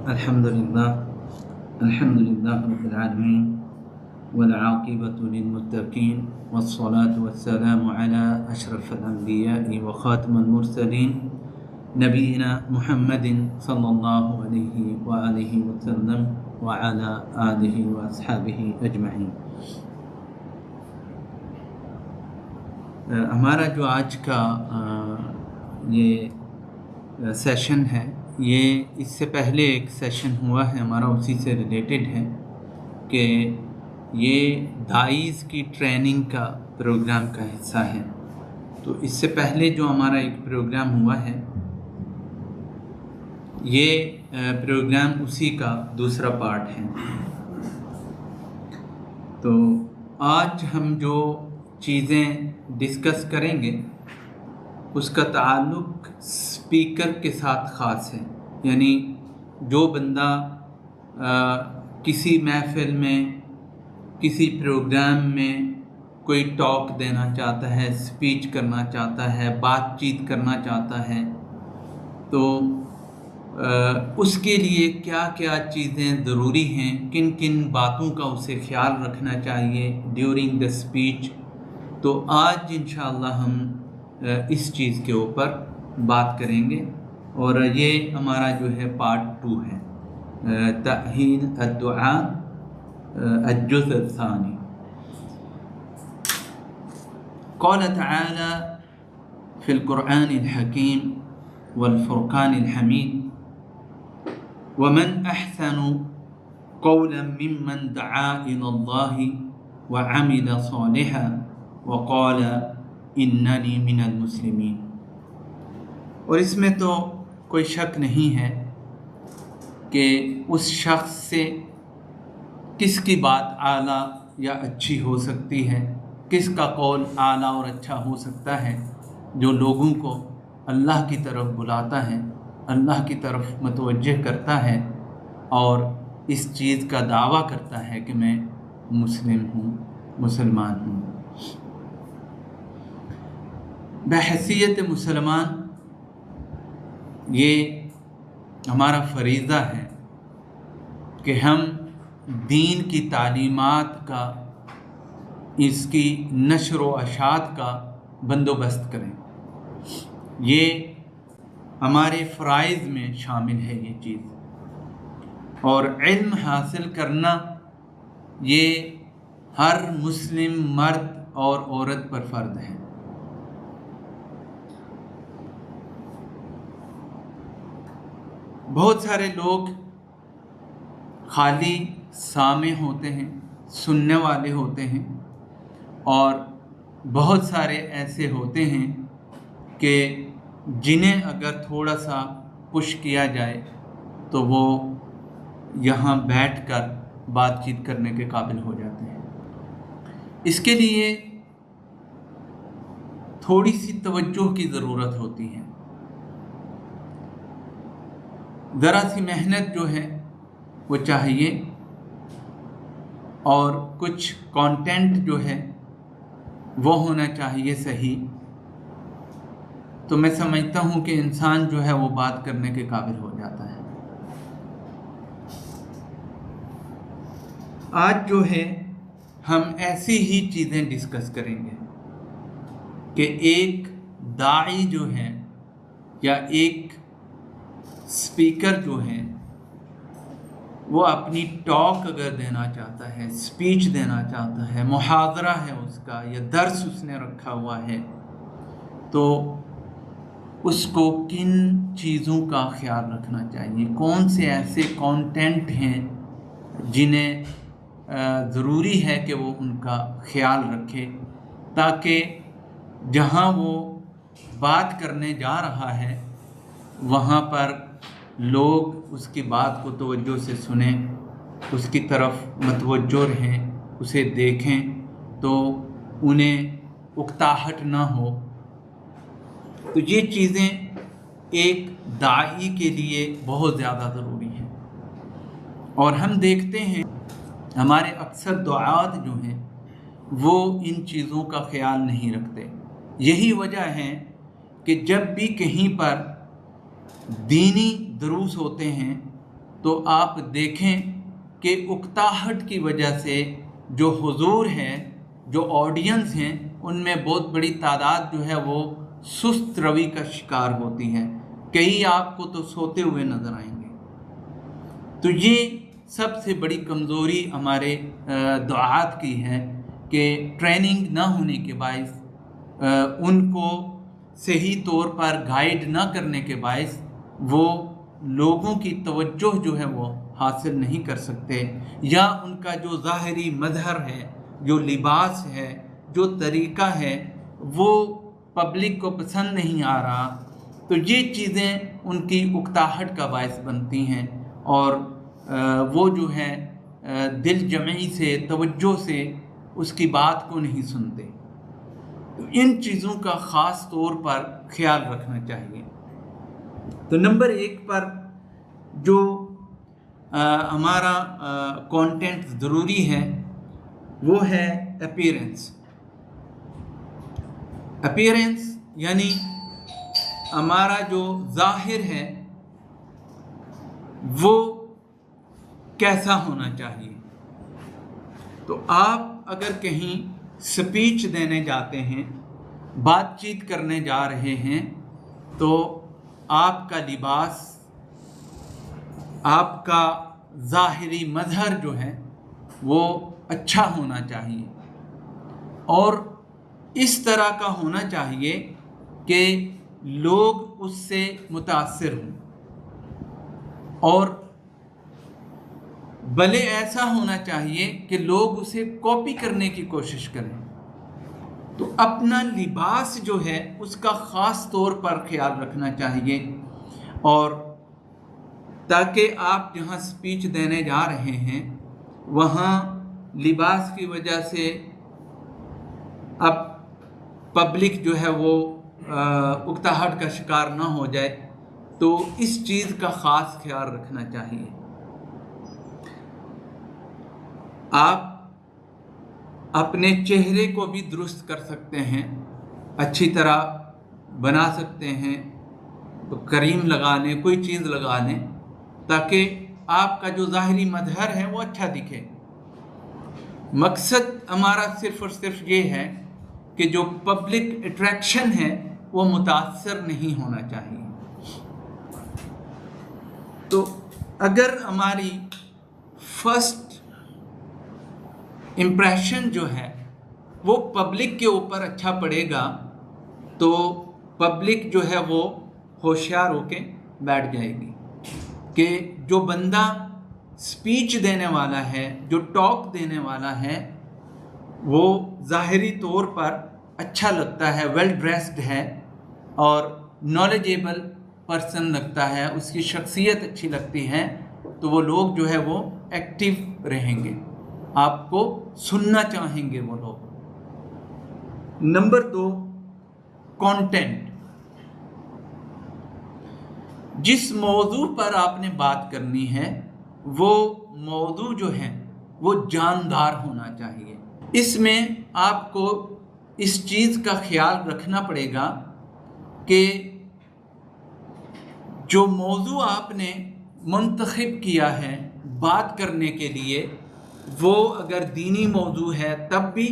الحمدللہ الحمدللہ رب العالمین والعاقبۃ للمتقین والصلاة والسلام علی اشرف الانبیاء وخاتم المرسلین نبینا محمد صلی اللہ علیہ وآلہ وسلم وعلی آلہ واصحابہ اجمعین۔ ہمارا جو آج کا یہ سیشن ہے، یہ اس سے پہلے ایک سیشن ہوا ہے ہمارا، اسی سے ریلیٹڈ ہے کہ یہ داعیز کی ٹریننگ کا پروگرام کا حصہ ہے۔ تو اس سے پہلے جو ہمارا ایک پروگرام ہوا ہے، یہ پروگرام اسی کا دوسرا پارٹ ہے۔ تو آج ہم جو چیزیں ڈسکس کریں گے اس کا تعلق اسپیکر کے ساتھ خاص ہے، یعنی جو بندہ کسی محفل میں، کسی پروگرام میں کوئی ٹاک دینا چاہتا ہے، اسپیچ کرنا چاہتا ہے، بات چیت کرنا چاہتا ہے، تو اس کے لیے کیا کیا چیزیں ضروری ہیں، کن کن باتوں کا اسے خیال رکھنا چاہیے ڈیورنگ دا اسپیچ۔ تو آج انشاءاللہ ہم اس چیز کے اوپر بات کریں گے، اور یہ ہمارا جو ہے پارٹ 2 ہے، تأہیل الدعاء الجزء الثانی۔ قال تعالی فی القرآن الحکیم والفرقان الحمید ومن احسن قولا ممن دعا الی اللہ وعمل صالحا وقال اننی من المسلمین۔ اور اس میں تو کوئی شک نہیں ہے کہ اس شخص سے کس کی بات اعلیٰ یا اچھی ہو سکتی ہے، کس کا قول اعلیٰ اور اچھا ہو سکتا ہے، جو لوگوں کو اللہ کی طرف بلاتا ہے، اللہ کی طرف متوجہ کرتا ہے اور اس چیز کا دعویٰ کرتا ہے کہ میں مسلم ہوں، مسلمان ہوں۔ بحیثیت مسلمان یہ ہمارا فریضہ ہے کہ ہم دین کی تعلیمات کا، اس کی نشر و اشاعت کا بندوبست کریں۔ یہ ہمارے فرائض میں شامل ہے یہ چیز، اور علم حاصل کرنا یہ ہر مسلم مرد اور عورت پر فرض ہے۔ بہت سارے لوگ خالی سامع ہوتے ہیں، سننے والے ہوتے ہیں، اور بہت سارے ایسے ہوتے ہیں کہ جنہیں اگر تھوڑا سا پش کیا جائے تو وہ یہاں بیٹھ کر بات چیت کرنے کے قابل ہو جاتے ہیں۔ اس کے لیے تھوڑی سی توجہ کی ضرورت ہوتی ہے، ذرا سی محنت جو ہے وہ چاہیے، اور کچھ کانٹینٹ جو ہے وہ ہونا چاہیے صحیح، تو میں سمجھتا ہوں کہ انسان جو ہے وہ بات کرنے کے قابل ہو جاتا ہے۔ آج جو ہے ہم ایسی ہی چیزیں ڈسکس کریں گے کہ ایک داعی جو ہے یا ایک اسپیکر جو ہے وہ اپنی ٹاک اگر دینا چاہتا ہے، اسپیچ دینا چاہتا ہے، محاضرہ ہے اس کا یا درس اس نے رکھا ہوا ہے، تو اس کو کن چیزوں کا خیال رکھنا چاہیے، کون سے ایسے کانٹینٹ ہیں جنہیں ضروری ہے کہ وہ ان کا خیال رکھے، تاکہ جہاں وہ بات کرنے جا رہا ہے وہاں پر لوگ اس کی بات کو توجہ سے سنیں، اس کی طرف متوجہ رہیں، اسے دیکھیں، تو انہیں اکتاہٹ نہ ہو۔ تو یہ چیزیں ایک داعی کے لیے بہت زیادہ ضروری ہیں، اور ہم دیکھتے ہیں ہمارے اکثر دعات جو ہیں وہ ان چیزوں کا خیال نہیں رکھتے۔ یہی وجہ ہے کہ جب بھی کہیں پر دینی دروس ہوتے ہیں तो आप देखें कि उकताहट की वजह से जो हुजूर हैं, जो ऑडियंस हैं, उनमें बहुत बड़ी तादाद जो है वो सुस्त रवि का शिकार होती है। कई आपको तो सोते हुए नज़र आएंगे। तो ये सबसे बड़ी कमज़ोरी हमारे दुआत की है कि ट्रेनिंग ना होने के बायस, उनको सही तौर पर गाइड ना करने के बायस वो लोगों की तवज्जो जो है वो हासिल नहीं कर सकते, या उनका जो ज़ाहिरी मज़हर है, जो लिबास है, जो तरीक़ा है, वो पब्लिक को पसंद नहीं आ रहा। तो ये चीज़ें उनकी उकताहट का बायस बनती हैं और वो जो है दिल जमी से, तवज्जो से उसकी बात को नहीं सुनते। तो इन चीज़ों का ख़ास तौर पर ख्याल रखना चाहिए। तो नंबर 1 पर जो हमारा कंटेंट ज़रूरी है वो है अपीयरेंस। अपीयरेंस यानी हमारा जो ज़ाहिर है वो कैसा होना चाहिए। तो आप अगर कहीं स्पीच देने जाते हैं, बातचीत करने जा रहे हैं, तो आपका लिबास, आपका ज़ाहिरी मज़हर जो है वो अच्छा होना चाहिए और इस तरह का होना चाहिए कि लोग उससे मुतासिर हों, और भले ऐसा होना चाहिए कि लोग उसे कॉपी करने की कोशिश करें। तो अपना लिबास जो है उसका ख़ास तौर पर ख्याल रखना चाहिए, और ताकि आप जहाँ स्पीच देने जा रहे हैं वहाँ लिबास की वजह से अब पब्लिक जो है वो उकताहट का शिकार ना हो जाए। तो इस चीज़ का ख़ास ख्याल रखना चाहिए। आप अपने चेहरे को भी दुरुस्त कर सकते हैं, अच्छी तरह बना सकते हैं, तो करीम लगा लें, कोई चीज़ लगा लें, ताकि आपका जो ज़ाहिरी मज़हर है वो अच्छा दिखे। मकसद हमारा सिर्फ़ और सिर्फ ये है कि जो पब्लिक अट्रैक्शन है वो मुतासर नहीं होना चाहिए। तो अगर हमारी फर्स्ट इम्प्रेशन जो है वो पब्लिक के ऊपर अच्छा पड़ेगा, तो पब्लिक जो है वो होशियार होके बैठ जाएगी कि जो बंदा स्पीच देने वाला है, जो टॉक देने वाला है, वो ज़ाहिरी तौर पर अच्छा लगता है, वेल ड्रेस्ड है और नॉलेजेबल पर्सन लगता है, उसकी शख्सियत अच्छी लगती है, तो वो लोग जो है वो एक्टिव रहेंगे, आपको सुनना चाहेंगे वो लोग। Number 2, content. जिस मौजू पर आपने बात करनी है वो मौजू जो है वो जानदार होना चाहिए। इसमें आपको इस चीज़ का ख्याल रखना पड़ेगा कि जो मौजू आपने मुंतखब किया है बात करने के लिए, वो अगर दीनी मौजू है तब भी,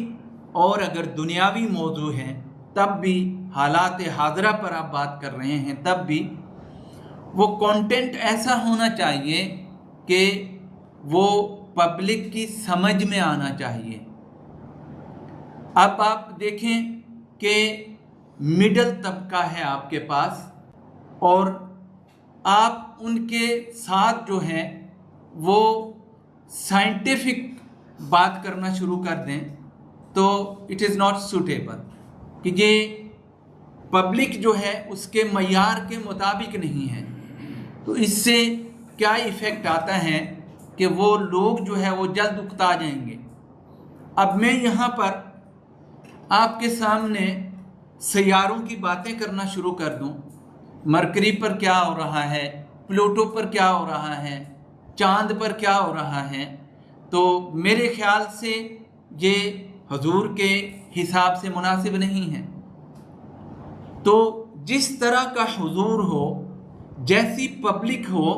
और अगर दुनियावी मौजू है तब भी, हालात हाज़रा पर आप बात कर रहे हैं तब भी, वो कंटेंट ऐसा होना चाहिए कि वो पब्लिक की समझ में आना चाहिए। अब आप देखें कि मिडल तबका है आपके पास, और आप उनके साथ जो हैं वो साइंटिफिक बात करना शुरू कर दें, तो इट इज़ नॉट सूटेबल, कि ये पब्लिक जो है उसके मयार के मुताबिक नहीं है। तो इससे क्या इफ़ेक्ट आता है कि वो लोग जो है वो जल्द उकता जाएंगे। अब मैं यहाँ पर आपके सामने सैयारों की बातें करना शुरू कर दूँ, मरकरी पर क्या हो रहा है, प्लूटो पर क्या हो रहा है, चांद पर क्या हो रहा है, तो मेरे ख्याल से ये हुजूर के हिसाब से मुनासिब नहीं है। तो जिस तरह का हुजूर हो, जैसी पब्लिक हो,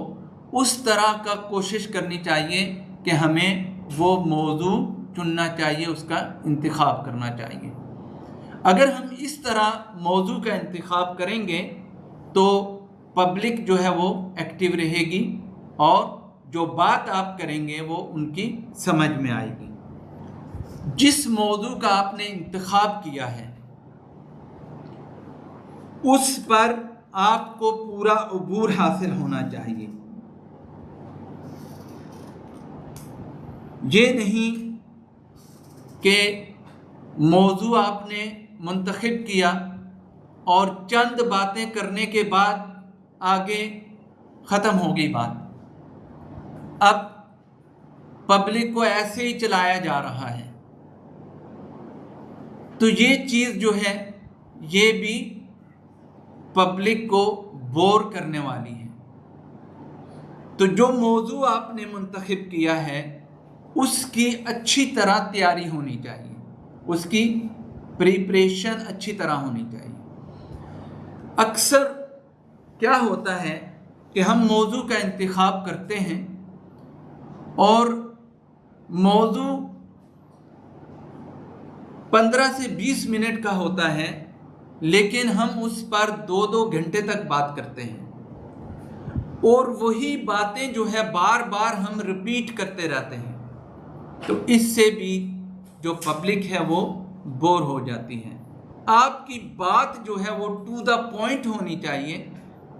उस तरह का कोशिश करनी चाहिए कि हमें वो मौजू चुनना चाहिए, उसका इंतखाब करना चाहिए। अगर हम इस तरह मौजू का इंतखाब करेंगे तो पब्लिक जो है वो एक्टिव रहेगी और जो बात आप करेंगे वो उनकी समझ में आएगी। जिस मौजू का आपने इंतखाब किया है उस पर आपको पूरा अबूर हासिल होना चाहिए। ये नहीं कि मौजू आपने मुंतखब किया और चंद बातें करने के बाद आगे ख़त्म हो गई बात, अब पब्लिक को ऐसे ही चलाया जा रहा है। तो ये चीज़ जो है ये भी पब्लिक को बोर करने वाली है। तो जो मौजू आपने मुंतखब किया है उसकी अच्छी तरह तैयारी होनी चाहिए, उसकी प्रिपरेशन अच्छी तरह होनी चाहिए। अक्सर क्या होता है कि हम मौजू का इंतखाब करते हैं और मौजू 15 से 20 मिनट का होता है, लेकिन हम उस पर 2-2 घंटे तक बात करते हैं और वही बातें जो है बार बार हम रिपीट करते रहते हैं। तो इससे भी जो पब्लिक है वो बोर हो जाती है। आपकी बात जो है वो टू द पॉइंट होनी चाहिए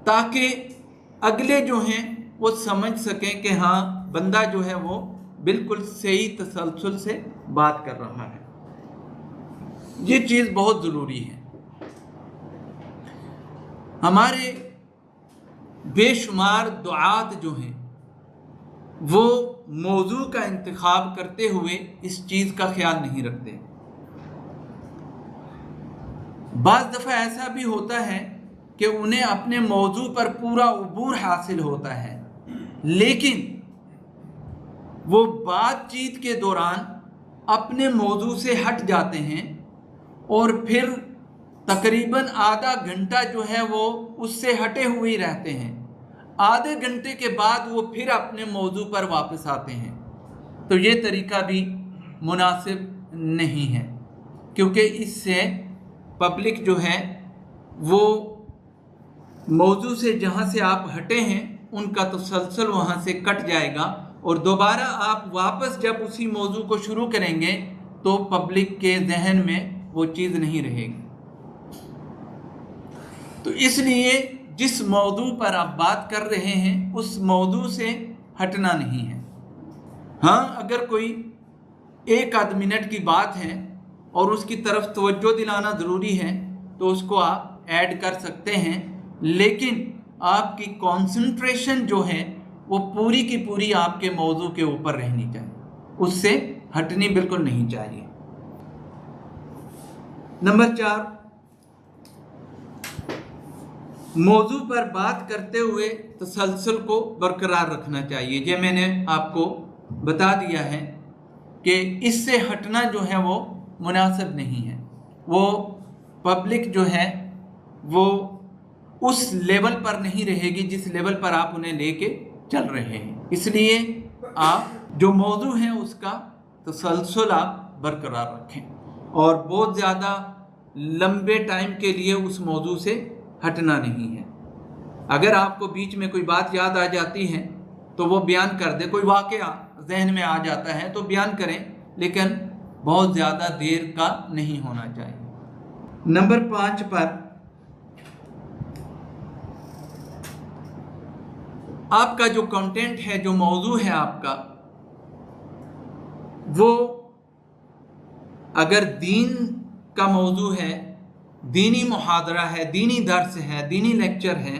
ताकि अगले जो हैं वो समझ सकें कि हाँ बंदा जो है वो बिल्कुल सही तसलसल से बात कर रहा है। ये चीज़ बहुत ज़रूरी है। हमारे बेशुमार दुआत जो हैं वो मौजू का इंतखाब करते हुए इस चीज़ का ख्याल नहीं रखते। बाज़ दफ़ा ऐसा भी होता है कि उन्हें अपने मौजू पर पूरा अबूर हासिल होता है, लेकिन वो बातचीत के दौरान अपने मौजू से हट जाते हैं और फिर तकरीबन आधा घंटा जो है वो उससे हटे हुए ही रहते हैं। आधे घंटे के बाद वो फिर अपने मौजू पर वापस आते हैं। तो ये तरीका भी मुनासिब नहीं है, क्योंकि इससे पब्लिक जो है वो मौजू से जहाँ से आप हटे हैं उनका तसलसल वहाँ से कट जाएगा और दोबारा आप वापस जब उसी मौजू को शुरू करेंगे तो पब्लिक के जहन में वो चीज़ नहीं रहेगी। तो इसलिए जिस मौजू पर आप बात कर रहे हैं उस मौजू से हटना नहीं है। हाँ, अगर कोई 1-आध मिनट की बात है और उसकी तरफ तवज्जो दिलाना ज़रूरी है तो उसको आप ऐड कर सकते हैं, लेकिन आपकी कंसंट्रेशन जो है वो पूरी की पूरी आपके मौजू के ऊपर रहनी चाहिए, उससे हटनी बिल्कुल नहीं चाहिए। नंबर 4, मौजू पर बात करते हुए तसलसल को बरकरार रखना चाहिए। ये मैंने आपको बता दिया है कि इससे हटना जो है वो मुनासिब नहीं है। वो पब्लिक जो है वो उस लेवल पर नहीं रहेगी जिस लेवल पर आप उन्हें लेके चल रहे हैं। इसलिए आप जो मौजू है उसका तसलसल आप बरकरार रखें और बहुत ज़्यादा लंबे टाइम के लिए उस मौजू से हटना नहीं है। अगर आपको बीच में कोई बात याद आ जाती है तो वो बयान कर दे, कोई वाक़या जहन में आ जाता है तो बयान करें, लेकिन बहुत ज़्यादा देर का नहीं होना चाहिए। नंबर 5 पर आपका जो कंटेंट है, जो मौजू है आपका, वो अगर दीन का मौजू है, दीनी मुहादरा है, दीनी दर्स है, दीनी लेक्चर है,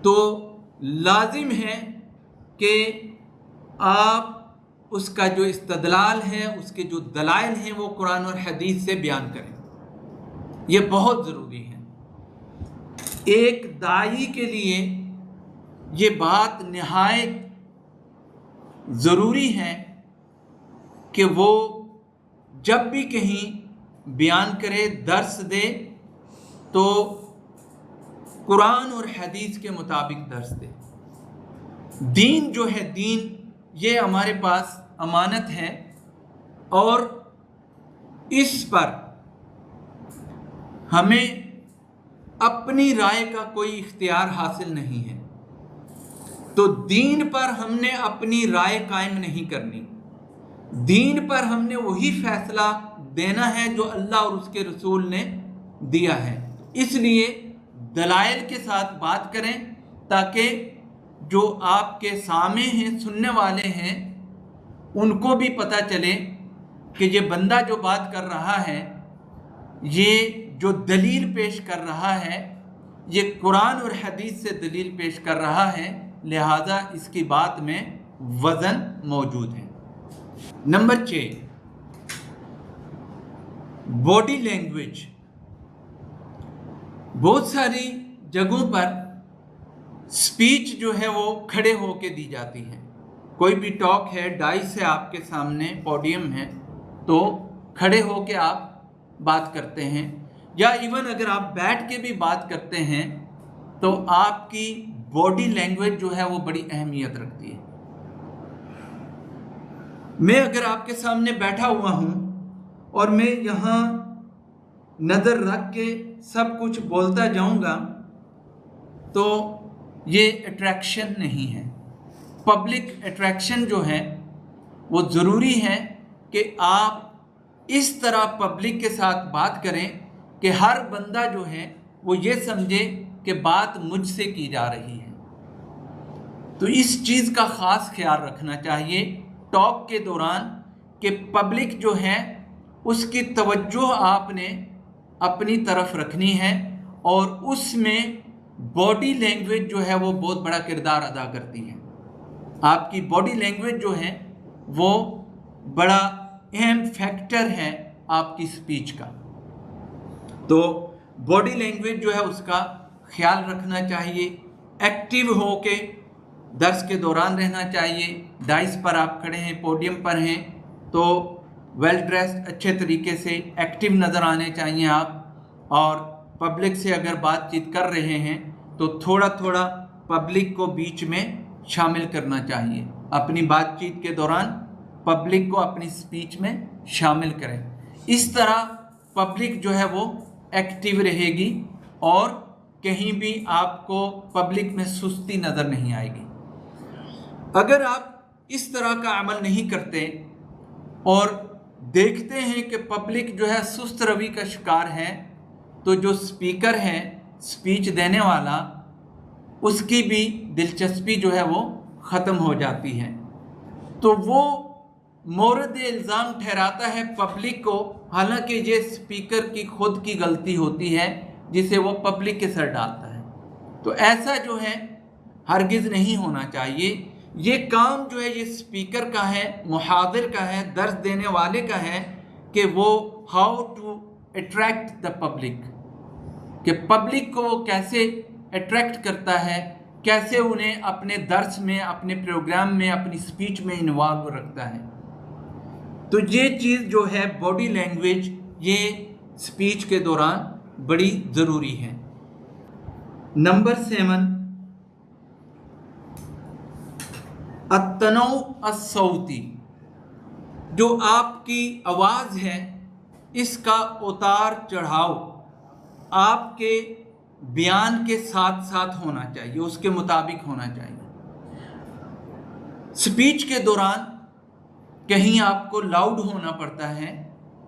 तो लाजिम है कि आप उसका जो इस्तदलाल है, उसके जो दलाइल हैं वो कुरान और हदीस से बयान करें। ये बहुत ज़रूरी है। एक दाई के लिए ये बात निहायत ज़रूरी है कि वो जब भी कहीं बयान करे, दर्स दे, तो कुरान और हदीस के मुताबिक दर्स दे। دین جو ہے، دین یہ ہمارے پاس امانت ہے اور اس پر ہمیں اپنی رائے کا کوئی اختیار حاصل نہیں ہے۔ تو دین پر ہم نے اپنی رائے قائم نہیں کرنی، دین پر ہم نے وہی فیصلہ دینا ہے جو اللہ اور اس کے رسول نے دیا ہے۔ اس لیے دلائل کے ساتھ بات کریں تاکہ جو آپ کے سامع ہیں، سننے والے ہیں، ان کو بھی پتہ چلے کہ یہ بندہ جو بات کر رہا ہے، یہ جو دلیل پیش کر رہا ہے، یہ قرآن اور حدیث سے دلیل پیش کر رہا ہے، لہذا اس کی بات میں وزن موجود ہے۔ Number 6، body language. بہت ساری جگہوں پر سپیچ جو ہے وہ کھڑے ہو کے دی جاتی ہے۔ کوئی بھی ٹاک ہے، ڈائس ہے آپ کے سامنے، پوڈیم ہے، تو کھڑے ہو کے آپ بات کرتے ہیں، یا ایون اگر آپ بیٹھ کے بھی بات کرتے ہیں تو آپ کی باڈی لینگویج جو ہے وہ بڑی اہمیت رکھتی ہے۔ میں اگر آپ کے سامنے بیٹھا ہوا ہوں اور میں یہاں نظر رکھ کے سب کچھ بولتا جاؤں گا تو یہ اٹریکشن نہیں ہے۔ پبلک اٹریکشن جو ہے وہ ضروری ہے کہ آپ اس طرح پبلک کے ساتھ بات کریں کہ ہر بندہ جو ہے وہ یہ سمجھے کہ بات مجھ سے کی جا رہی ہے۔ تو اس چیز کا خاص خیال رکھنا چاہیے ٹاک کے دوران کہ پبلک جو ہے اس کی توجہ آپ نے اپنی طرف رکھنی ہے، اور اس میں باڈی لینگویج جو ہے وہ بہت بڑا کردار ادا کرتی ہے۔ آپ کی باڈی لینگویج جو ہے وہ بڑا اہم فیکٹر ہے آپ کی سپیچ کا۔ تو باڈی لینگویج جو ہے اس کا خیال رکھنا چاہیے، ایکٹیو ہو کے درس کے دوران رہنا چاہیے۔ ڈائس پر آپ کھڑے ہیں، پوڈیم پر ہیں، تو ویل ڈریسڈ اچھے طریقے سے ایکٹیو نظر آنے چاہیے آپ، اور پبلک سے اگر بات چیت کر رہے ہیں تو تھوڑا تھوڑا پبلک کو بیچ میں شامل کرنا چاہیے۔ اپنی بات چیت کے دوران پبلک کو اپنی سپیچ میں شامل کریں، اس طرح پبلک جو ہے وہ ایکٹیو رہے گی اور کہیں بھی آپ کو پبلک میں سستی نظر نہیں آئے گی۔ اگر آپ اس طرح کا عمل نہیں کرتے اور دیکھتے ہیں کہ پبلک جو ہے سست روی کا شکار ہے، تو جو سپیکر ہے، سپیچ دینے والا، اس کی بھی دلچسپی جو ہے وہ ختم ہو جاتی ہے، تو وہ مورد الزام ٹھہراتا ہے پبلک کو، حالانکہ یہ سپیکر کی خود کی غلطی ہوتی ہے جسے وہ پبلک کے سر ڈالتا ہے۔ تو ایسا جو ہے ہرگز نہیں ہونا چاہیے۔ یہ کام جو ہے یہ سپیکر کا ہے، محاضر کا ہے، درس دینے والے کا ہے کہ وہ how to attract the public, کہ پبلک کو وہ کیسے اٹریکٹ کرتا ہے، کیسے انہیں اپنے درس میں، اپنے پروگرام میں، اپنی سپیچ میں انوالو رکھتا ہے۔ تو یہ چیز جو ہے باڈی لینگویج، یہ سپیچ کے دوران بڑی ضروری ہے۔ نمبر 7، التنوع الصوتی۔ جو آپ کی آواز ہے اس کا اتار چڑھاؤ آپ کے بیان کے ساتھ ساتھ ہونا چاہیے، اس کے مطابق ہونا چاہیے۔ سپیچ کے دوران کہیں آپ کو لاؤڈ ہونا پڑتا ہے،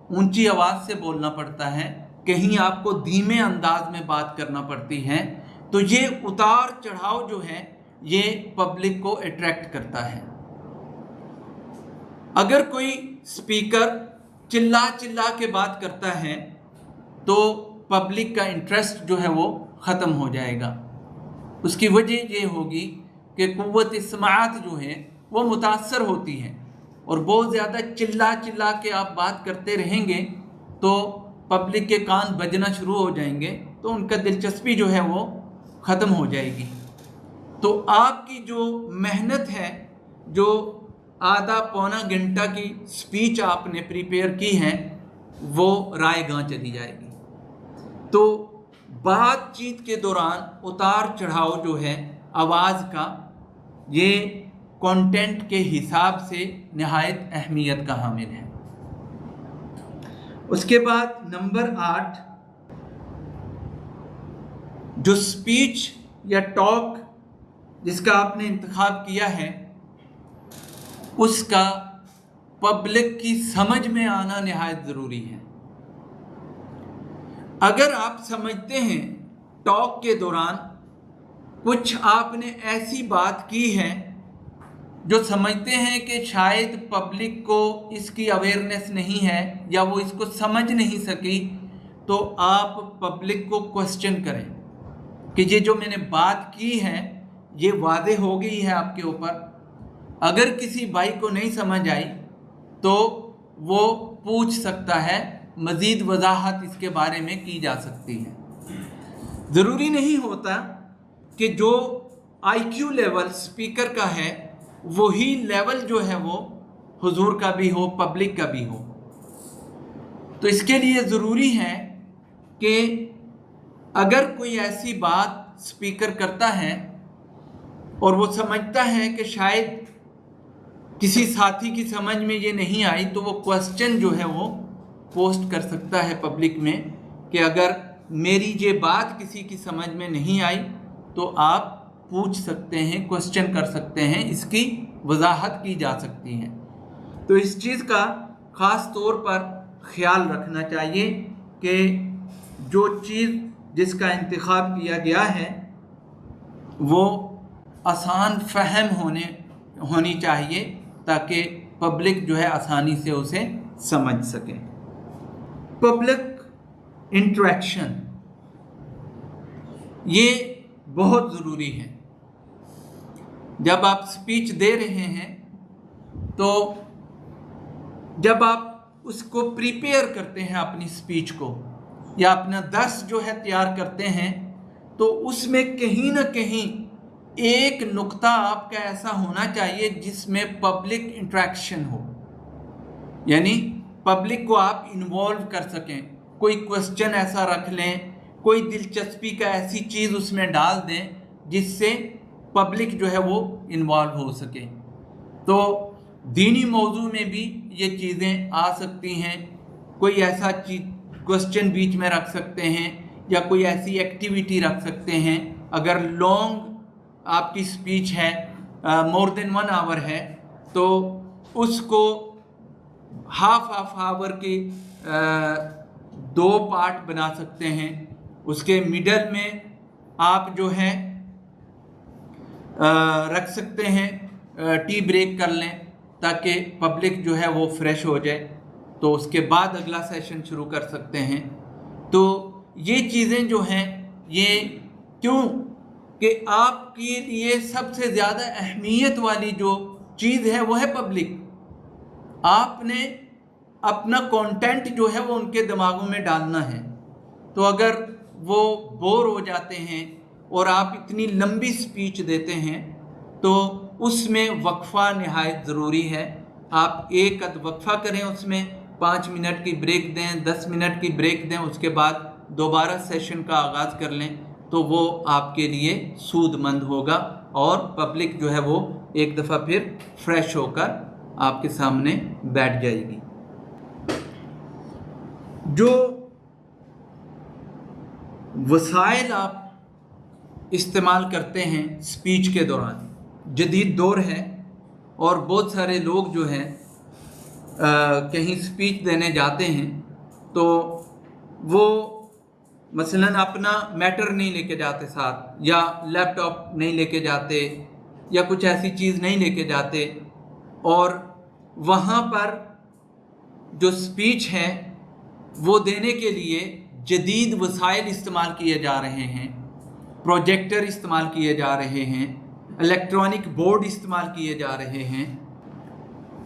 اونچی آواز سے بولنا پڑتا ہے، کہیں آپ کو دھیمے انداز میں بات کرنا پڑتی ہے، تو یہ اتار چڑھاؤ جو ہے یہ پبلک کو اٹریکٹ کرتا ہے۔ اگر کوئی سپیکر چلا چلا کے بات کرتا ہے تو پبلک کا انٹرسٹ جو ہے وہ ختم ہو جائے گا۔ اس کی وجہ یہ ہوگی کہ قوت سماعت جو ہے وہ متاثر ہوتی ہے، اور بہت زیادہ چلا چلا کے آپ بات کرتے رہیں گے تو پبلک کے کان بجنا شروع ہو جائیں گے، تو ان کا دلچسپی جو ہے وہ ختم ہو جائے گی۔ تو آپ کی جو محنت ہے، جو آدھا پونا گھنٹہ کی سپیچ آپ نے پریپیئر کی ہے، وہ رائے گاں چلی جائے گی۔ تو بات چیت کے دوران اتار چڑھاؤ جو ہے آواز کا، یہ कंटेंट के हिसाब से नहायत अहमियत का हामिल है। उसके बाद नंबर 8, जो स्पीच या टॉक जिसका आपने इंतखाब किया है उसका पब्लिक की समझ में आना नहायत ज़रूरी है। अगर आप समझते हैं टॉक के दौरान कुछ आपने ऐसी बात की है जो समझते हैं कि शायद पब्लिक को इसकी अवेयरनेस नहीं है या वो इसको समझ नहीं सकी, तो आप पब्लिक को क्वेश्चन करें कि ये जो मैंने बात की है ये वाज़ेह हो गई है आपके ऊपर। अगर किसी भाई को नहीं समझ आई तो वो पूछ सकता है, मज़ीद वजाहत इसके बारे में की जा सकती है। ज़रूरी नहीं होता कि जो IQ लेवल स्पीकर का है वही लेवल जो है वो हुजूर का भी हो, पब्लिक का भी हो। तो इसके लिए ज़रूरी है कि अगर कोई ऐसी बात स्पीकर करता है और वो समझता है कि शायद किसी साथी की समझ में ये नहीं आई, तो वो क्वेश्चन जो है वो पोस्ट कर सकता है पब्लिक में कि अगर मेरी ये बात किसी की समझ में नहीं आई तो आप पूछ सकते हैं, क्वेश्चन कर सकते हैं, इसकी वजाहत की जा सकती है। तो इस चीज़ का ख़ास तौर पर ख्याल रखना चाहिए कि जो चीज़ जिसका इंतखाब किया गया है वो आसान फहम होनी चाहिए ताकि पब्लिक जो है आसानी से उसे समझ सके। पब्लिक इंटरेक्शन ये बहुत ज़रूरी है। जब आप स्पीच दे रहे हैं तो जब आप उसको प्रिपेयर करते हैं अपनी स्पीच को या अपना दर्स जो है तैयार करते हैं तो उसमें कहीं ना कहीं एक नुक्ता आपका ऐसा होना चाहिए जिसमें पब्लिक इंटरेक्शन हो, यानी पब्लिक को आप इन्वॉल्व कर सकें। कोई क्वेश्चन ऐसा रख लें, कोई दिलचस्पी का ऐसी चीज़ उसमें डाल दें जिससे पब्लिक जो है वो इन्वॉल्व हो सके। तो दीनी मौजू में भी ये चीज़ें आ सकती हैं। कोई ऐसा क्वेश्चन बीच में रख सकते हैं या कोई ऐसी एक्टिविटी रख सकते हैं। अगर लॉन्ग आपकी स्पीच है, मोर देन 1 आवर है, तो उसको हाफ आवर के 2 पार्ट बना सकते हैं। उसके मिडल में आप जो है रख सकते हैं, टी ब्रेक कर लें ताकि पब्लिक जो है वो फ्रेश हो जाए, तो उसके बाद अगला सेशन शुरू कर सकते हैं। तो ये चीज़ें जो हैं ये क्यों कि आपके लिए सबसे ज़्यादा अहमियत वाली जो चीज़ है वो है पब्लिक। आपने अपना कंटेंट जो है वो उनके दिमागों में डालना है। तो अगर वो बोर हो जाते हैं और आप इतनी लंबी स्पीच देते हैं तो उसमें वक्फ़ा नहायत ज़रूरी है। आप एक अद वक्फ़ा करें, उसमें 5 मिनट की ब्रेक दें, 10 मिनट की ब्रेक दें, उसके बाद दोबारा सेशन का आगाज़ कर लें, तो वो आपके लिए सूदमंद होगा और पब्लिक जो है वो एक दफ़ा फिर फ्रेश होकर आपके सामने बैठ जाएगी। जो वसाइल आप इस्तेमाल करते हैं स्पीच के दौरान, जदीद दौर है और बहुत सारे लोग जो हैं कहीं स्पीच देने जाते हैं तो वो मसलन अपना मैटर नहीं लेके जाते साथ, या लैपटॉप नहीं लेके जाते, या कुछ ऐसी चीज़ नहीं लेके जाते, और वहाँ पर जो स्पीच है वो देने के लिए जदीद वसाइल इस्तेमाल किए जा रहे हैं। प्रोजेक्टर इस्तेमाल किए जा रहे हैं, इलेक्ट्रॉनिक बोर्ड इस्तेमाल किए जा रहे हैं,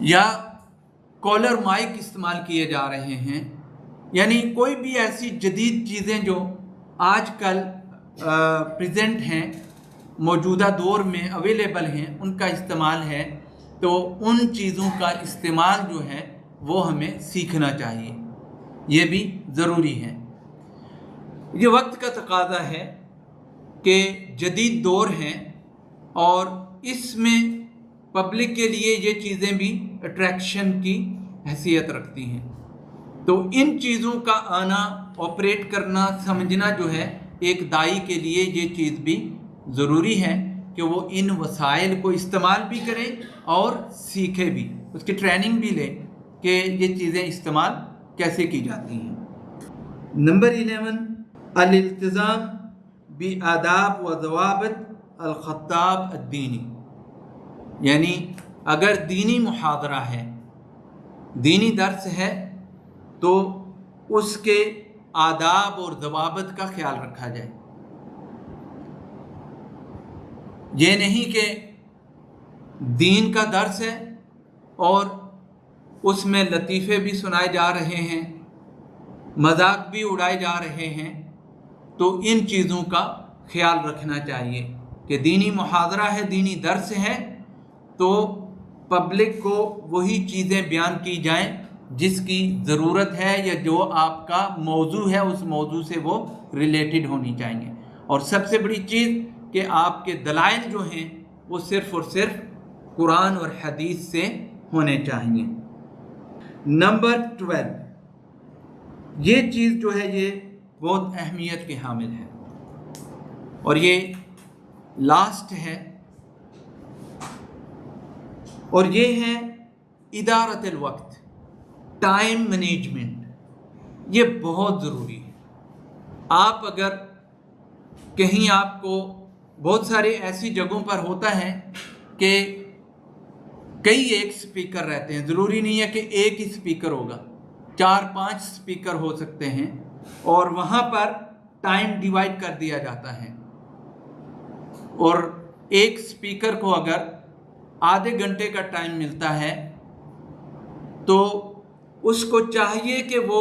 या कॉलर माइक इस्तेमाल किए जा रहे हैं। यानी कोई भी ऐसी जदीद चीज़ें जो आजकल प्रेजेंट हैं, मौजूदा दौर में अवेलेबल हैं, उनका इस्तेमाल है। तो उन चीज़ों का इस्तेमाल जो है वो हमें सीखना चाहिए, ये भी ज़रूरी है। ये वक्त का तकाज़ा है कि जदीद दौर हैं और इसमें पब्लिक के लिए ये चीज़ें भी अट्रैक्शन की हैसियत रखती हैं। तो इन चीज़ों का आना, ऑपरेट करना, समझना जो है एक दाई के लिए ये चीज़ भी ज़रूरी है कि वो इन वसाइल को इस्तेमाल भी करे और सीखे भी, उसकी ट्रेनिंग भी ले कि ये चीज़ें इस्तेमाल कैसे की जाती हैं। नंबर 11 अल-इल्तिज़ाम बि आदाब व ज़वाबित अल-ख़त्ताब अद-दीनी, यानी अगर दीनी मुहादरा है, दीनी दर्स है, तो उसके आदाब और ज़वाबित का ख्याल रखा जाए। ये नहीं कि दीन का दर्स है और उसमें लतीफ़े भी सुनाए जा रहे हैं, मजाक भी उड़ाए जा रहे हैं, तो इन चीज़ों का ख्याल रखना चाहिए कि दीनी मुहादरा है, दीनी दर्स है, तो पब्लिक को वही चीज़ें बयान की जाएं जिसकी ज़रूरत है या जो आपका मौजू है उस मौजू से वो रिलेटेड होनी चाहिए। और सबसे बड़ी चीज़ कि आपके दलाइल जो हैं वो सिर्फ़ और सिर्फ कुरान और हदीस से होने चाहिए। नंबर 12, ये चीज़ जो है ये बहुत अहमियत के हामिल है और ये लास्ट है, और ये है इदारतुल वक्त, टाइम मैनेजमेंट। ये बहुत ज़रूरी है। आप अगर कहीं, आपको बहुत सारे ऐसी जगहों पर होता है कि कई एक स्पीकर रहते हैं, ज़रूरी नहीं है कि एक ही स्पीकर होगा, 4-5 स्पीकर हो सकते हैं, और वहाँ पर टाइम डिवाइड कर दिया जाता है। और एक स्पीकर को अगर आधे घंटे का टाइम मिलता है तो उसको चाहिए कि वो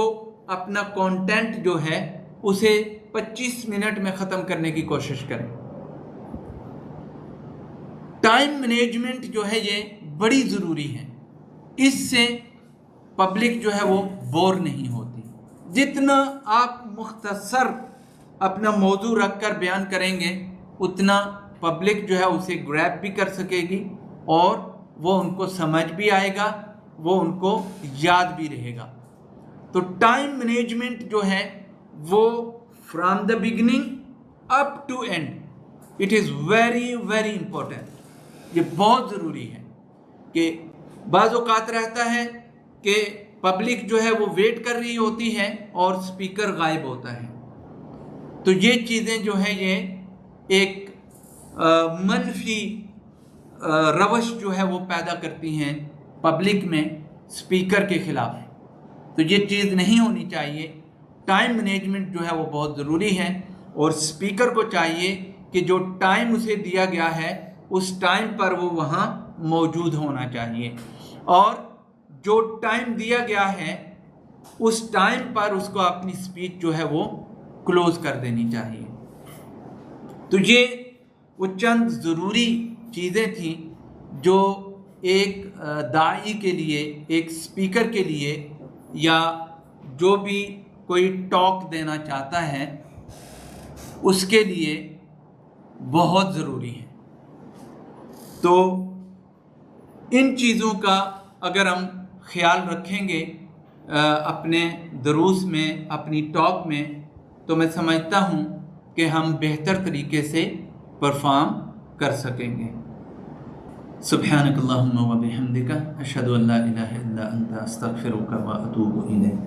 अपना कंटेंट जो है उसे 25 मिनट में ख़त्म करने की कोशिश करें। टाइम मैनेजमेंट जो है ये बड़ी ज़रूरी है, इससे पब्लिक जो है वो बोर नहीं होती। जितना आप मुख्तसर अपना मौजू रख कर बयान करेंगे उतना पब्लिक जो है उसे ग्रैब भी कर सकेगी और वो उनको समझ भी आएगा, वो उनको याद भी रहेगा। तो टाइम मैनेजमेंट जो है वो from the beginning up to end it is very very important. ये बहुत ज़रूरी है कि बाज़ औक़ात रहता है कि पब्लिक जो है वो वेट कर रही होती है और स्पीकर गायब होता है, तो ये चीज़ें जो है ये एक मनफी रवश जो है वो पैदा करती हैं पब्लिक में स्पीकर के ख़िलाफ़। तो ये चीज़ नहीं होनी चाहिए। टाइम मैनेजमेंट जो है वो बहुत ज़रूरी है और स्पीकर को चाहिए कि जो टाइम उसे दिया गया है उस टाइम पर वो वहाँ मौजूद होना चाहिए, और जो टाइम दिया गया है उस टाइम पर उसको अपनी स्पीच जो है वो क्लोज़ कर देनी चाहिए। तो ये वो चंद ज़रूरी चीज़ें थीं जो एक दाई के लिए, एक स्पीकर के लिए, या जो भी कोई टॉक देना चाहता है उसके लिए बहुत ज़रूरी है। तो इन चीज़ों का अगर हम ख्याल रखेंगे अपने दुरूस में, अपनी टॉक में, तो मैं समझता हूँ कि हम बेहतर तरीके से परफॉर्म कर सकेंगे। सुब्हानकल्लाहुम्मा व बिहम्दिका अशहदु अल्ला इलाहा इल्ला अंता अस्तगफिरुका व अतूबु इलैक।